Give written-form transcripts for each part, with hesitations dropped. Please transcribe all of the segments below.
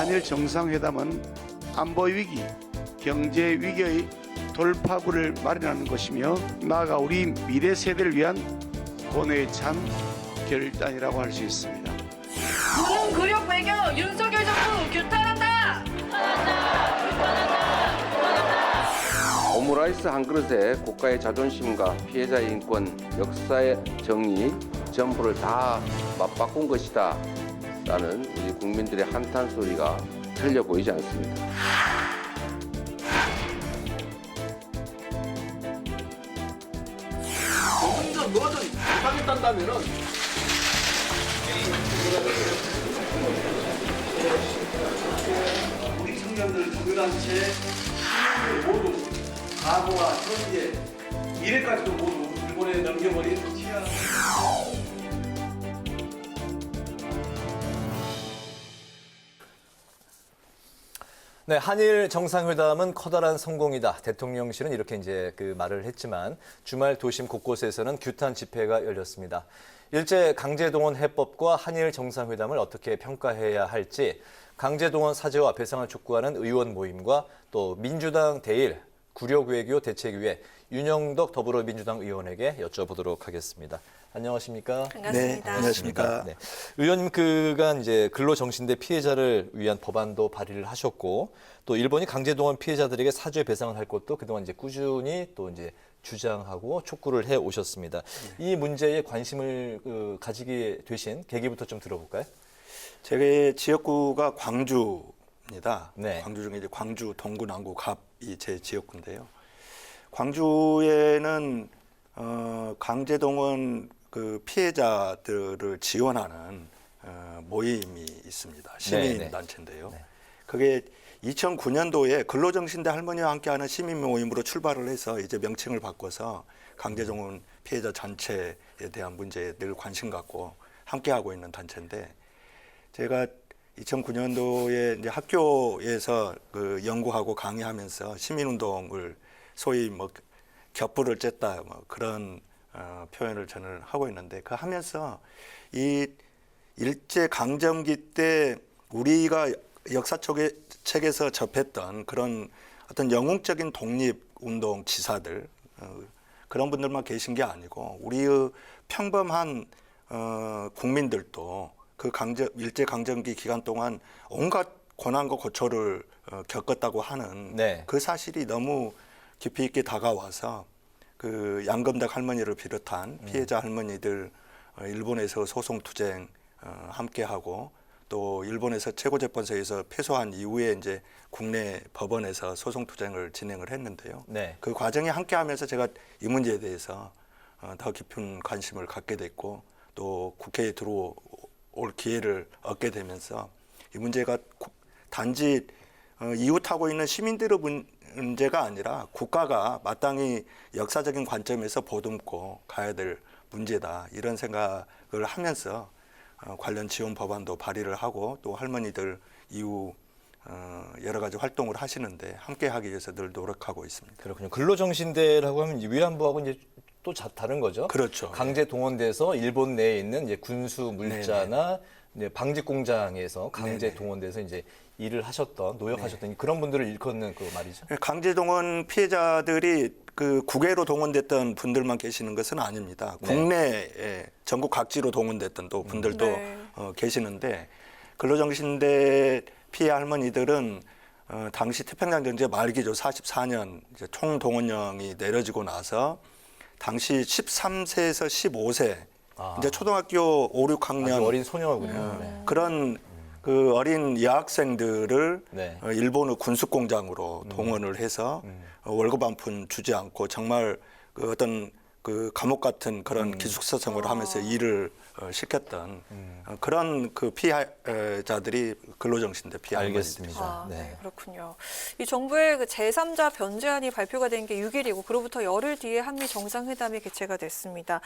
한일 정상회담은 안보 위기, 경제 위기의 돌파구를 마련하는 것이며 나아가 우리 미래 세대를 위한 고뇌의 참 결단이라고 할 수 있습니다. 국문 굴욕 외교 윤석열 정부 규탄한다! 오므라이스 한 그릇에 국가의 자존심과 피해자의 인권, 역사의 정의 전부를 다 맞바꾼 것이다 라는 우리 국민들의 한탄 소리가 틀려 보이지 않습니다. 조금 뭐든 못하겠다면은 우리 청년들 종교단체 모두 과거와 현재 미래까지도 모두 일본에 넘겨버린 치안. 네, 한일 정상회담은 커다란 성공이다. 대통령실은 이렇게 이제 그 말을 했지만 주말 도심 곳곳에서는 규탄 집회가 열렸습니다. 일제 강제동원 해법과 한일 정상회담을 어떻게 평가해야 할지 강제동원 사죄와 배상을 촉구하는 의원 모임과 또 민주당 대일 구력외교 대책위의 윤영덕 더불어민주당 의원에게 여쭤보도록 하겠습니다. 안녕하십니까? 반갑습니다. 네, 안녕하십니까. 네. 의원님 그간 이제 근로정신대 피해자를 위한 법안도 발의를 하셨고 또 일본이 강제동원 피해자들에게 사죄 배상을 할 것도 그동안 이제 꾸준히 또 이제 주장하고 촉구를 해 오셨습니다. 이 문제에 관심을 가지게 되신 계기부터 좀 들어볼까요? 제 지역구가 광주입니다. 네. 광주 중에 이제 광주, 동구, 남구, 갑이 제 지역구인데요. 광주에는 강제동원 그 피해자들을 지원하는 모임이 있습니다. 시민단체인데요. 네. 그게 2009년도에 근로정신대 할머니와 함께하는 시민 모임으로 출발을 해서 이제 명칭을 바꿔서 강제동원 피해자 전체에 대한 문제에 늘 관심 갖고 함께하고 있는 단체인데 제가 2009년도에 이제 학교에서 그 연구하고 강의하면서 시민운동을 소위 뭐 겹불을 쬐다 뭐 그런 표현을 저는 하고 있는데 그 하면서 이 일제 강점기 때 우리가 역사 책에서 접했던 그런 어떤 영웅적인 독립운동 지사들 그런 분들만 계신 게 아니고 우리의 평범한 국민들도 그 일제 강점기 기간 동안 온갖 고난과 고초를 겪었다고 하는 네. 그 사실이 너무 깊이 있게 다가와서 그 양금덕 할머니를 비롯한 피해자 할머니들 일본에서 소송 투쟁 함께하고 또 일본에서 최고재판소에서 패소한 이후에 이제 국내 법원에서 소송 투쟁을 진행을 했는데요. 네. 그 과정에 함께하면서 제가 이 문제에 대해서 더 깊은 관심을 갖게 됐고 또 국회에 들어올 기회를 얻게 되면서 이 문제가 단지 이웃하고 있는 시민들의 문제가 아니라 국가가 마땅히 역사적인 관점에서 보듬고 가야 될 문제다 이런 생각을 하면서 관련 지원 법안도 발의를 하고 또 할머니들 이후 여러 가지 활동을 하시는데 함께하기 위해서 늘 노력하고 있습니다. 그렇군요. 근로정신대라고 하면 위안부하고 이제 또 다른 거죠? 그렇죠. 강제 동원돼서 일본 내에 있는 이제 군수 물자나 이제 방직 공장에서 강제 네네. 동원돼서 이제 일을 하셨던 노역하셨던 그런 분들을 일컫는 그 말이죠. 강제동원 피해자들이 그 국외로 동원됐던 분들만 계시는 것은 아닙니다. 네. 국내에 전국 각지로 동원됐던 또 분들도 네. 계시는데 근로정신대 피해 할머니들은 당시 태평양 전쟁 말기죠. 44년 이제 총동원령이 내려지고 나서 당시 13세에서 15세 이제 초등학교 5, 6학년 아주 어린 소녀군요. 네. 그런 그 어린 여학생들을 네. 일본의 군수공장으로 동원을 해서 월급 한 푼 주지 않고 정말 그 어떤 그 감옥 같은 그런 기숙사 생활을 하면서 일을 시켰던 그런 그 피해자들이 근로정신대 피해자들입니다. 알겠습니다. 네, 그렇군요. 이 정부의 그 제3자 변제안이 발표가 된 게 6일이고 그로부터 열흘 뒤에 한미 정상회담이 개최가 됐습니다.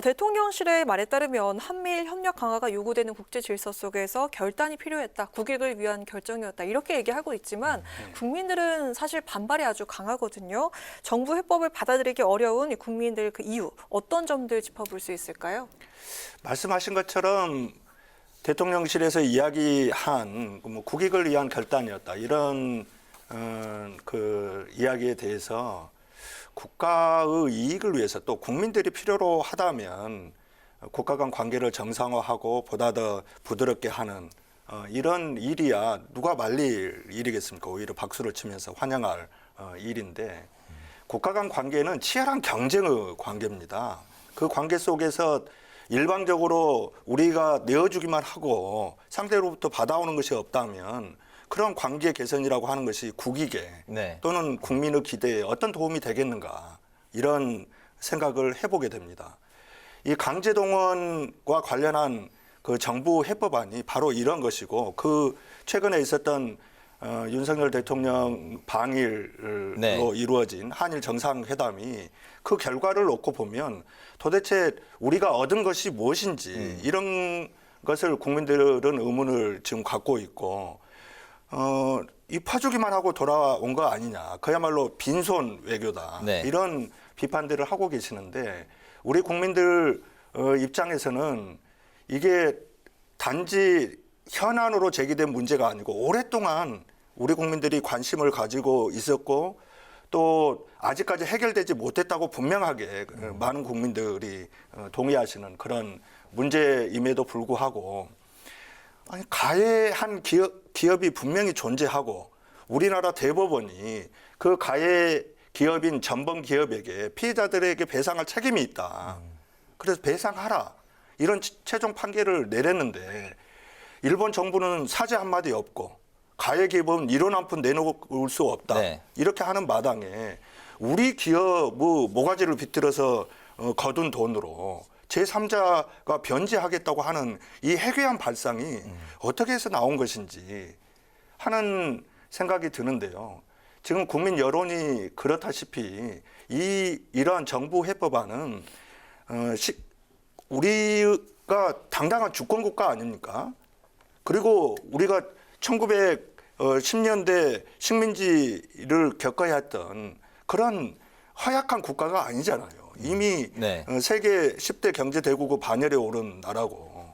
대통령실의 말에 따르면 한미일 협력 강화가 요구되는 국제 질서 속에서 결단이 필요했다. 국익을 위한 결정이었다. 이렇게 얘기하고 있지만 국민들은 사실 반발이 아주 강하거든요. 정부 해법을 받아들이기 어려운 국민들 그 이유 어떤 점들 짚어볼 수 있을까요? 말씀하신 것처럼 대통령실에서 이야기한 뭐 국익을 위한 결단이었다 이런 그 이야기에 대해서 국가의 이익을 위해서 또 국민들이 필요로 하다면 국가 간 관계를 정상화하고 보다 더 부드럽게 하는 이런 일이야 누가 말릴 일이겠습니까? 오히려 박수를 치면서 환영할 일인데 국가 간 관계는 치열한 경쟁의 관계입니다. 그 관계 속에서 일방적으로 우리가 내어주기만 하고 상대로부터 받아오는 것이 없다면 그런 관계 개선이라고 하는 것이 국익에 네. 또는 국민의 기대에 어떤 도움이 되겠는가 이런 생각을 해보게 됩니다. 이 강제동원과 관련한 그 정부 해법안이 바로 이런 것이고 그 최근에 있었던 윤석열 대통령 방일로 네. 이루어진 한일 정상회담이 그 결과를 놓고 보면 도대체 우리가 얻은 것이 무엇인지 이런 것을 국민들은 의문을 지금 갖고 있고 이 퍼주기만 하고 돌아온 거 아니냐. 그야말로 빈손 외교다. 네. 이런 비판들을 하고 계시는데 우리 국민들 입장에서는 이게 단지 현안으로 제기된 문제가 아니고 오랫동안 우리 국민들이 관심을 가지고 있었고 또 아직까지 해결되지 못했다고 분명하게 많은 국민들이 동의하시는 그런 문제임에도 불구하고 아니, 가해한 기업이 분명히 존재하고 우리나라 대법원이 그 가해 기업인 전범 기업에게 피해자들에게 배상할 책임이 있다. 그래서 배상하라. 이런 최종 판결을 내렸는데 일본 정부는 사죄 한마디 없고 가해 기업은 1원 한 푼 내놓을 수 없다. 네. 이렇게 하는 마당에 우리 기업의 모가지를 비틀어서 거둔 돈으로 제3자가 변제하겠다고 하는 이 해괴한 발상이 어떻게 해서 나온 것인지 하는 생각이 드는데요. 지금 국민 여론이 그렇다시피 이러한 정부 해법안은 우리가 당당한 주권국가 아닙니까? 그리고 우리가 1910년대 식민지를 겪어야 했던 그런 허약한 국가가 아니잖아요. 이미 네. 세계 10대 경제대국의 반열에 오른 나라고.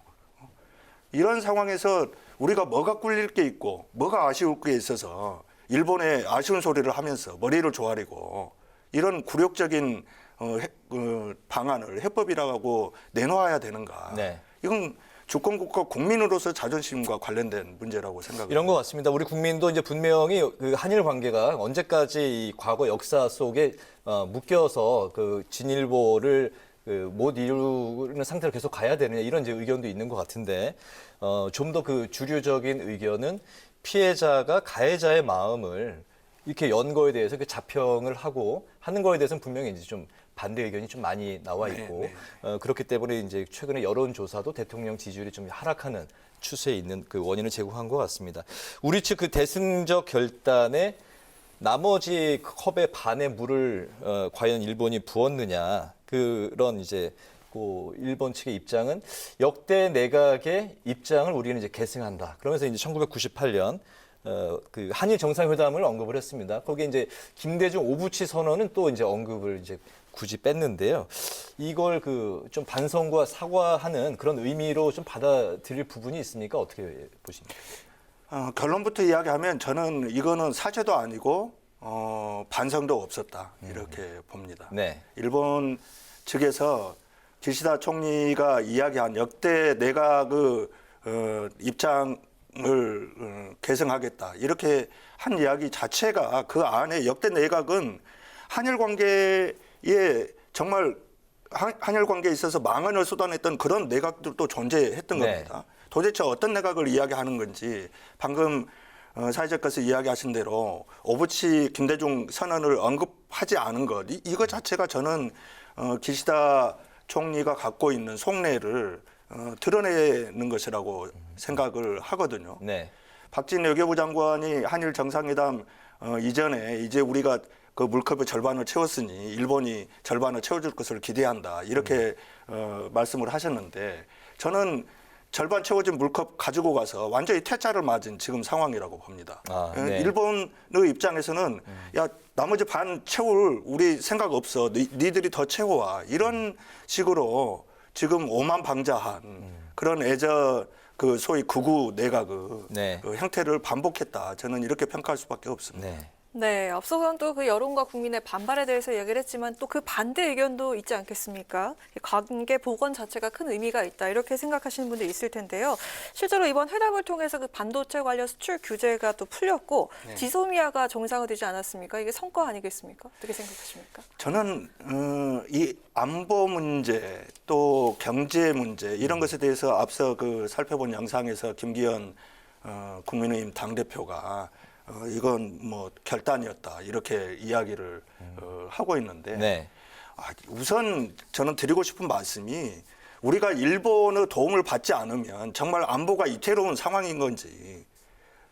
이런 상황에서 우리가 뭐가 꿀릴 게 있고 뭐가 아쉬울 게 있어서 일본에 아쉬운 소리를 하면서 머리를 조아리고 이런 굴욕적인 방안을 해법이라고 내놓아야 되는가. 네. 이건 주권국가 국민으로서 자존심과 관련된 문제라고 생각합니다. 이런 것 같습니다. 우리 국민도 이제 분명히 그 한일 관계가 언제까지 이 과거 역사 속에 묶여서 그 진일보를 못 이루는 상태로 계속 가야 되느냐 이런 이제 의견도 있는 것 같은데 좀 더 그 주류적인 의견은 피해자가 가해자의 마음을 이렇게 연 거에 대해서 이렇게 자평을 하고 하는 거에 대해서는 분명히 이제 좀 반대 의견이 좀 많이 나와 있고 그렇기 때문에 이제 최근에 여론조사도 대통령 지지율이 좀 하락하는 추세에 있는 그 원인을 제공한 것 같습니다. 우리 측 그 대승적 결단에 나머지 컵의 반의 물을 과연 일본이 부었느냐 그런 이제 그 일본 측의 입장은 역대 내각의 입장을 우리는 이제 계승한다. 그러면서 이제 1998년 그 한일 정상회담을 언급을 했습니다. 거기에 이제 김대중 오부치 선언은 또 이제 언급을 이제 굳이 뺐는데요. 이걸 그 좀 반성과 사과하는 그런 의미로 좀 받아들일 부분이 있습니까? 어떻게 보십니까? 결론부터 이야기하면 저는 이거는 사죄도 아니고 반성도 없었다 이렇게 봅니다. 네. 일본 측에서 기시다 총리가 이야기한 역대 내각의 입장을 계승하겠다 이렇게 한 이야기 자체가 그 안에 역대 내각은 한일 관계에 정말 한일 관계에 있어서 망언을 쏟아냈던 그런 내각들도 존재했던 네. 겁니다. 도대체 어떤 내각을 이야기하는 건지 방금 사회자께서 이야기하신 대로 오부치 김대중 선언을 언급하지 않은 것 이거 자체가 저는 기시다 총리가 갖고 있는 속내를 드러내는 것이라고 생각을 하거든요. 네. 박진 외교부 장관이 한일 정상회담 이전에 이제 우리가 그 물컵의 절반을 채웠으니 일본이 절반을 채워줄 것을 기대한다 이렇게 말씀을 하셨는데 저는 절반 채워진 물컵 가지고 가서 완전히 퇴짜를 맞은 지금 상황이라고 봅니다. 네. 일본의 입장에서는 야 나머지 반 채울 우리 생각 없어. 니들이 더 채워와. 이런 식으로 지금 오만방자한 그런 그 소위 극우 내각의 네. 그 형태를 반복했다. 저는 이렇게 평가할 수밖에 없습니다. 네. 네, 앞서서는 또 그 여론과 국민의 반발에 대해서 이야기를 했지만 또 그 반대 의견도 있지 않겠습니까? 관계 복원 자체가 큰 의미가 있다 이렇게 생각하시는 분들 있을 텐데요. 실제로 이번 회담을 통해서 그 반도체 관련 수출 규제가 또 풀렸고 지소미아가 정상화되지 않았습니까? 이게 성과 아니겠습니까? 어떻게 생각하십니까? 저는 이 안보 문제 또 경제 문제 이런 것에 대해서 앞서 그 살펴본 영상에서 김기현 국민의힘 당대표가 이건 뭐 결단이었다 이렇게 이야기를 하고 있는데 네. 우선 저는 드리고 싶은 말씀이 우리가 일본의 도움을 받지 않으면 정말 안보가 이태로운 상황인 건지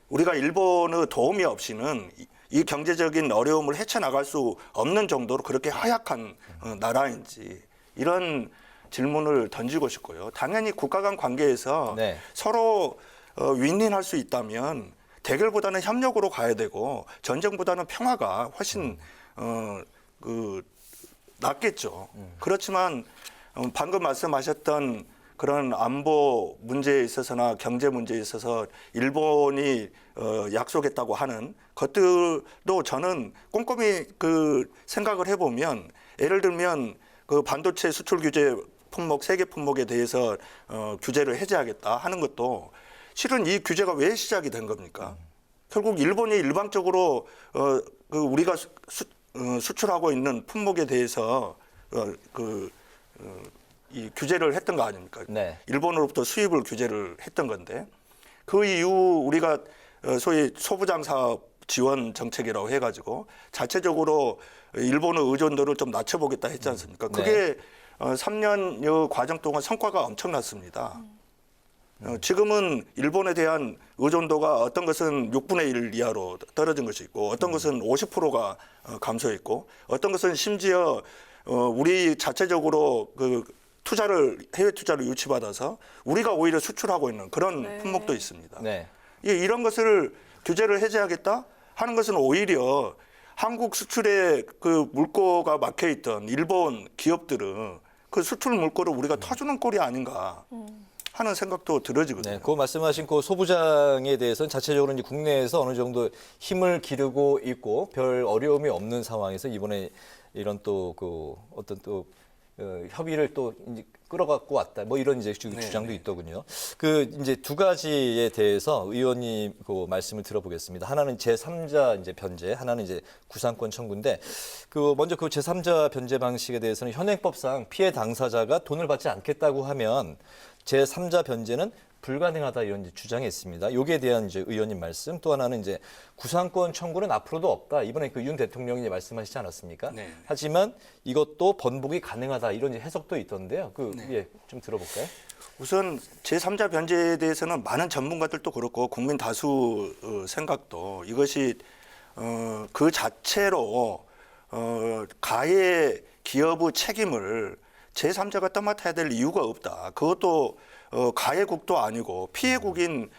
우리가 일본의 도움이 없이는 이 경제적인 어려움을 헤쳐나갈 수 없는 정도로 그렇게 허약한 나라인지 이런 질문을 던지고 싶고요. 당연히 국가 간 관계에서 네. 서로 윈윈할 수 있다면 대결보다는 협력으로 가야 되고 전쟁보다는 평화가 훨씬 낫겠죠. 그렇지만 방금 말씀하셨던 그런 안보 문제에 있어서나 경제 문제에 있어서 일본이 약속했다고 하는 것들도 저는 꼼꼼히 그 생각을 해보면 예를 들면 그 반도체 수출 규제 품목 3개 품목에 대해서 규제를 해제하겠다 하는 것도 실은 이 규제가 왜 시작이 된 겁니까? 결국 일본이 일방적으로 그 우리가 수출하고 있는 품목에 대해서 이 규제를 했던 거 아닙니까? 네. 일본으로부터 수입을 규제를 했던 건데 그 이후 우리가 소위 소부장 사업 지원 정책이라고 해가지고 자체적으로 일본의 의존도를 좀 낮춰보겠다 했지 않습니까? 그게 3년여 과정 동안 성과가 엄청났습니다. 지금은 일본에 대한 의존도가 어떤 것은 6분의 1 이하로 떨어진 것이 있고 어떤 것은 50%가 감소했고 어떤 것은 심지어 우리 자체적으로 그 투자를 해외 투자를 유치받아서 우리가 오히려 수출하고 있는 그런 품목도 있습니다. 네. 이런 것을 규제를 해제하겠다 하는 것은 오히려 한국 수출에 그 물꼬가 막혀 있던 일본 기업들은 그 수출 물꼬를 우리가 터주는 꼴이 아닌가 하는 생각도 들어지거든요. 네, 그 말씀하신 그 소부장에 대해서는 자체적으로 이제 국내에서 어느 정도 힘을 기르고 있고 별 어려움이 없는 상황에서 이번에 이런 또 그 어떤 또 협의를 또 이제 끌어갖고 왔다. 뭐 이런 이제 주장도 있더군요. 그 이제 두 가지에 대해서 의원님 그 말씀을 들어보겠습니다. 하나는 제3자 이제 변제, 하나는 이제 구상권 청구인데 그 먼저 그 제3자 변제 방식에 대해서는 현행법상 피해 당사자가 돈을 받지 않겠다고 하면 제3자 변제는 불가능하다 이런 이제 주장이 있습니다. 여기에 대한 이제 의원님 말씀, 또 하나는 이제 구상권 청구는 앞으로도 없다. 이번에 그 윤 대통령이 말씀하시지 않았습니까? 네. 하지만 이것도 번복이 가능하다 이런 이제 해석도 있던데요. 그 예, 좀 들어볼까요? 우선 제3자 변제에 대해서는 많은 전문가들도 그렇고 국민 다수 생각도 이것이 그 자체로 가해 기업의 책임을 제3자가 떠맡아야 될 이유가 없다. 그것도 가해국도 아니고 피해국인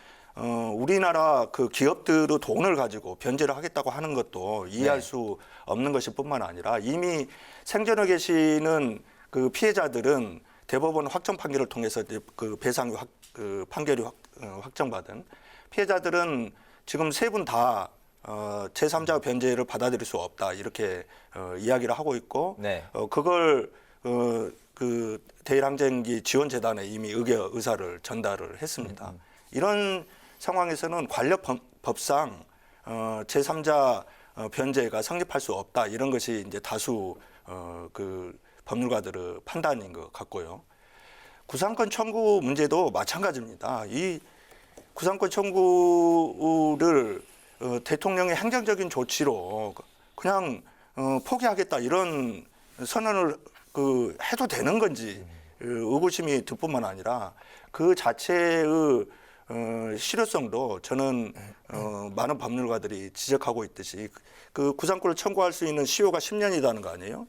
우리나라 그 기업들의 돈을 가지고 변제를 하겠다고 하는 것도 이해할 수 없는 것일 뿐만 아니라 이미 생존해 계시는 그 피해자들은 대법원 확정 판결을 통해서 그 배상이 그 판결이 확정받은 피해자들은 지금 세 분 다 제3자 변제를 받아들일 수 없다 이렇게 이야기를 하고 있고 네. 그걸 그 대일항쟁기 지원재단에 이미 의사를 전달을 했습니다. 이런 상황에서는 관련법상 제3자 변제가 성립할 수 없다 이런 것이 이제 다수 그 법률가들의 판단인 것 같고요. 구상권 청구 문제도 마찬가지입니다. 이 구상권 청구를 대통령의 행정적인 조치로 그냥 포기하겠다 이런 선언을 해도 되는 건지 의구심이 들 뿐만 아니라 그 자체의 실효성도 저는 많은 법률가들이 지적하고 있듯이 그 구상권을 청구할 수 있는 시효가 10년이라는 거 아니에요?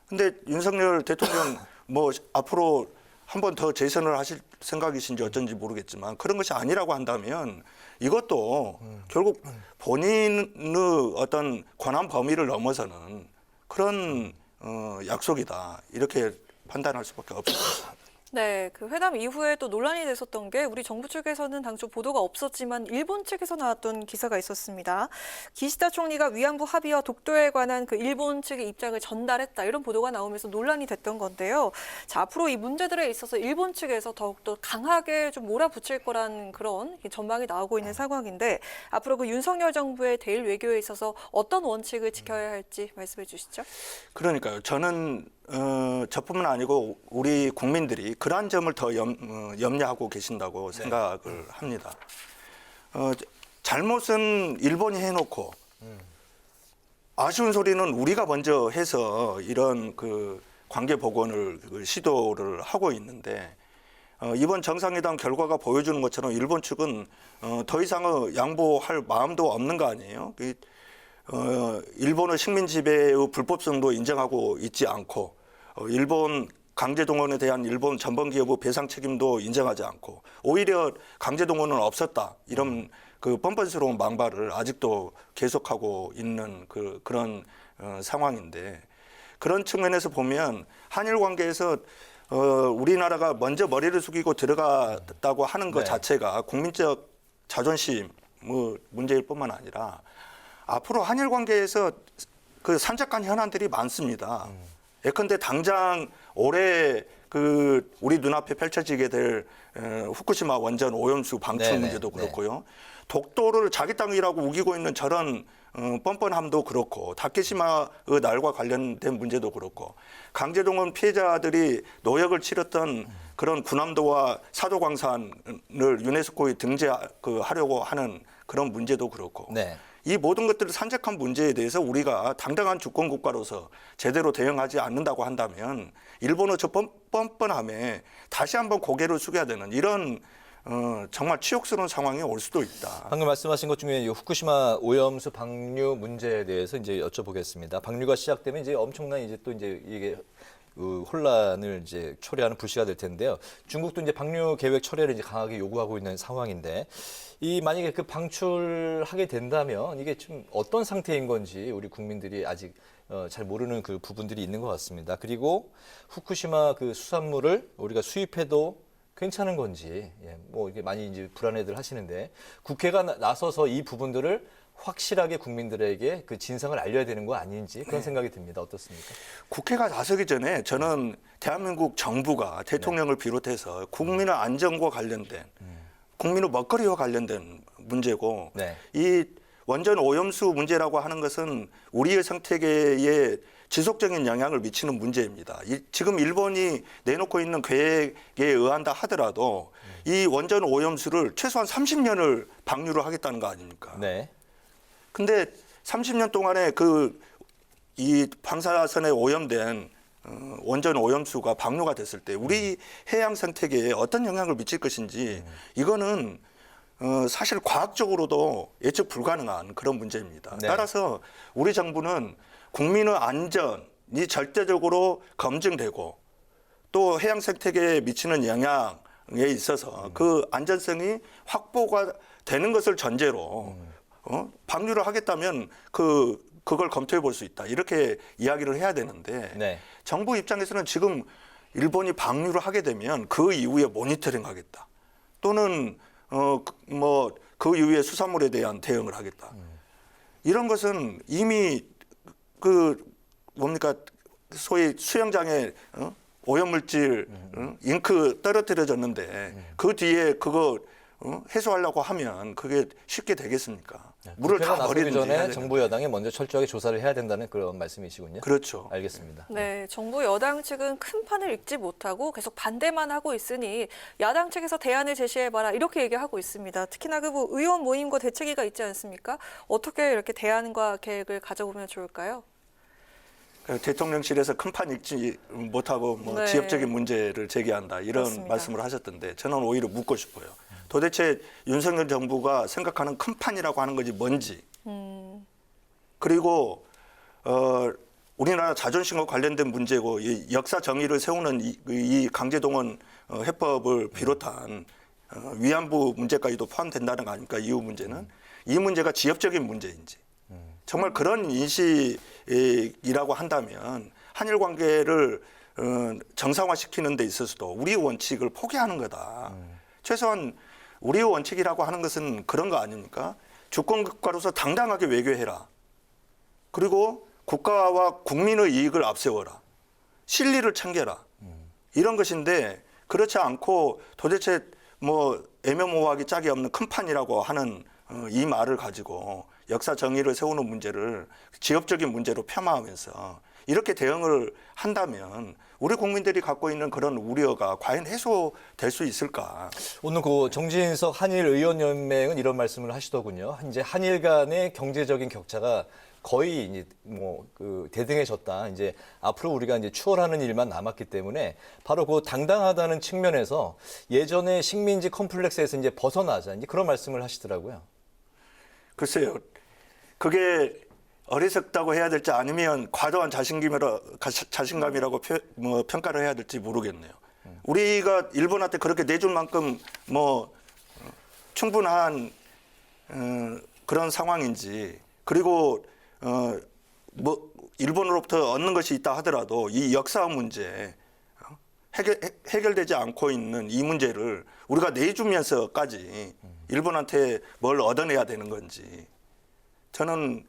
근데 윤석열 대통령 뭐 앞으로 한 번 더 재선을 하실 생각이신지 어쩐지 모르겠지만 그런 것이 아니라고 한다면 이것도 결국 본인의 어떤 권한 범위를 넘어서는 그런 약속이다 이렇게 판단할 수밖에 없을 것 같습니다. 네, 그 회담 이후에 또 논란이 됐었던 게 우리 정부 측에서는 당초 보도가 없었지만 일본 측에서 나왔던 기사가 있었습니다. 기시다 총리가 위안부 합의와 독도에 관한 그 일본 측의 입장을 전달했다 이런 보도가 나오면서 논란이 됐던 건데요. 자, 앞으로 이 문제들에 있어서 일본 측에서 더욱더 강하게 좀 몰아붙일 거라는 그런 전망이 나오고 있는 상황인데 앞으로 그 윤석열 정부의 대일 외교에 있어서 어떤 원칙을 지켜야 할지 말씀해 주시죠. 그러니까요. 저는 저뿐만 아니고 우리 국민들이 그러한 점을 더 염려하고 계신다고 생각을 합니다. 잘못은 일본이 해놓고 아쉬운 소리는 우리가 먼저 해서 이런 그 관계 복원을 시도를 하고 있는데 이번 정상회담 결과가 보여주는 것처럼 일본 측은 더 이상 양보할 마음도 없는 거 아니에요? 일본의 식민 지배의 불법성도 인정하고 있지 않고 일본 강제동원에 대한 일본 전범기업의 배상 책임도 인정하지 않고 오히려 강제동원은 없었다 이런 그 뻔뻔스러운 망발을 아직도 계속하고 있는 그런 상황인데 그런 측면에서 보면 한일 관계에서 우리나라가 먼저 머리를 숙이고 들어갔다고 하는 것 네. 자체가 국민적 자존심 문제일 뿐만 아니라 앞으로 한일 관계에서 그 산적한 현안들이 많습니다. 예컨대 당장 올해 그 우리 눈앞에 펼쳐지게 될 후쿠시마 원전 오염수 방출 네네. 문제도 그렇고요. 독도를 자기 땅이라고 우기고 있는 저런 뻔뻔함도 그렇고 다케시마의 날과 관련된 문제도 그렇고 강제동원 피해자들이 노역을 치렀던 그런 군함도와 사도광산을 유네스코에 등재하려고 하는 그런 문제도 그렇고 네. 이 모든 것들을 산적한 문제에 대해서 우리가 당당한 주권 국가로서 제대로 대응하지 않는다고 한다면 일본의 저 뻔뻔함에 다시 한번 고개를 숙여야 되는 이런 정말 치욕스러운 상황이 올 수도 있다. 방금 말씀하신 것 중에 이 후쿠시마 오염수 방류 문제에 대해서 이제 여쭤보겠습니다. 방류가 시작되면 이제 엄청난 이제 또 이제 이게 혼란을 이제 초래하는 불씨가 될 텐데요. 중국도 이제 방류 계획 철회를 이제 강하게 요구하고 있는 상황인데 이 만약에 그 방출하게 된다면 이게 좀 어떤 상태인 건지 우리 국민들이 아직 잘 모르는 그 부분들이 있는 것 같습니다. 그리고 후쿠시마 그 수산물을 우리가 수입해도 괜찮은 건지 뭐 이게 많이 이제 불안해들 하시는데 국회가 나서서 이 부분들을 확실하게 국민들에게 그 진상을 알려야 되는 거 아닌지 그런 생각이 듭니다. 어떻습니까? 국회가 나서기 전에 저는 대한민국 정부가 대통령을 비롯해서 국민의 안전과 관련된 국민의 먹거리와 관련된 문제고 네. 이 원전 오염수 문제라고 하는 것은 우리의 생태계에 지속적인 영향을 미치는 문제입니다. 지금 일본이 내놓고 있는 계획에 의한다 하더라도 이 원전 오염수를 최소한 30년을 방류를 하겠다는 거 아닙니까? 네. 근데 30년 동안에 이 방사선에 오염된 원전 오염수가 방류가 됐을 때 우리 해양 생태계에 어떤 영향을 미칠 것인지 이거는 사실 과학적으로도 예측 불가능한 그런 문제입니다. 네. 따라서 우리 정부는 국민의 안전이 절대적으로 검증되고 또 해양 생태계에 미치는 영향에 있어서 그 안전성이 확보가 되는 것을 전제로 방류를 하겠다면 그걸 검토해 볼 수 있다. 이렇게 이야기를 해야 되는데 네. 정부 입장에서는 지금 일본이 방류를 하게 되면 그 이후에 모니터링 하겠다. 또는 그 이후에 수산물에 대한 대응을 하겠다. 이런 것은 이미 소위 수영장에 오염물질 잉크 떨어뜨려졌는데 그 뒤에 그거 해소하려고 하면 그게 쉽게 되겠습니까? 물을 다 나서기 버리든지 해야 전에 되는데. 정부 여당이 먼저 철저하게 조사를 해야 된다는 그런 말씀이시군요. 그렇죠. 알겠습니다. 네, 정부 여당 측은 큰 판을 읽지 못하고 계속 반대만 하고 있으니 야당 측에서 대안을 제시해봐라 이렇게 얘기하고 있습니다. 특히나 그 의원 모임과 대책위가 있지 않습니까? 어떻게 이렇게 대안과 계획을 가져보면 좋을까요? 대통령실에서 큰 판 읽지 못하고 네. 지역적인 문제를 제기한다 이런 그렇습니다. 말씀을 하셨던데 저는 오히려 묻고 싶어요. 도대체 윤석열 정부가 생각하는 큰 판이라고 하는 것이 뭔지 그리고 우리나라 자존심과 관련된 문제고 이 역사 정의를 세우는 이 강제동원 해법을 비롯한 위안부 문제까지도 포함된다는 거 아닙니까? 이후 문제는 이 문제가 지역적인 문제인지 정말 그런 인식이라고 한다면 한일 관계를 정상화시키는 데 있어서도 우리 원칙을 포기하는 거다. 최소한 우리 원칙이라고 하는 것은 그런 거 아닙니까? 주권국가로서 당당하게 외교해라. 그리고 국가와 국민의 이익을 앞세워라. 실리를 챙겨라. 이런 것인데 그렇지 않고 도대체 뭐 애매모호하기 짝이 없는 큰 판이라고 하는 이 말을 가지고 역사 정의를 세우는 문제를 지역적인 문제로 폄하하면서 이렇게 대응을 한다면 우리 국민들이 갖고 있는 그런 우려가 과연 해소될 수 있을까? 오늘 그 정진석 한일의원연맹은 이런 말씀을 하시더군요. 이제 한일 간의 경제적인 격차가 거의 이제 뭐 그 대등해졌다. 이제 앞으로 우리가 이제 추월하는 일만 남았기 때문에 바로 그 당당하다는 측면에서 예전의 식민지 컴플렉스에서 이제 벗어나자. 이제 그런 말씀을 하시더라고요. 글쎄요. 그게 어리석다고 해야 될지 아니면 과도한 자신감이라고 평가를 해야 될지 모르겠네요. 우리가 일본한테 그렇게 내줄 만큼 뭐 충분한 그런 상황인지 그리고 뭐 일본으로부터 얻는 것이 있다 하더라도 이 역사 문제 해결되지 않고 있는 이 문제를 우리가 내주면서까지 일본한테 뭘 얻어내야 되는 건지 저는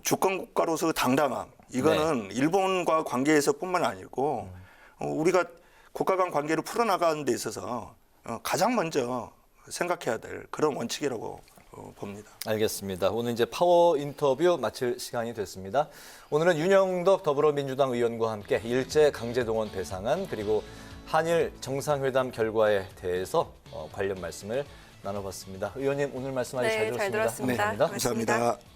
주권국가로서 당당함 이거는 일본과 관계에서뿐만 아니고 우리가 국가 간 관계를 풀어나가는 데 있어서 가장 먼저 생각해야 될 그런 원칙이라고 봅니다. 알겠습니다. 오늘 이제 파워 인터뷰 마칠 시간이 됐습니다. 오늘은 윤영덕 더불어민주당 의원과 함께 일제 강제동원 배상안 그리고 한일 정상회담 결과에 대해서 관련 말씀을 나눠봤습니다. 의원님 오늘 말씀 아주 잘 들었습니다. 잘 들었습니다. 감사합니다. 감사합니다.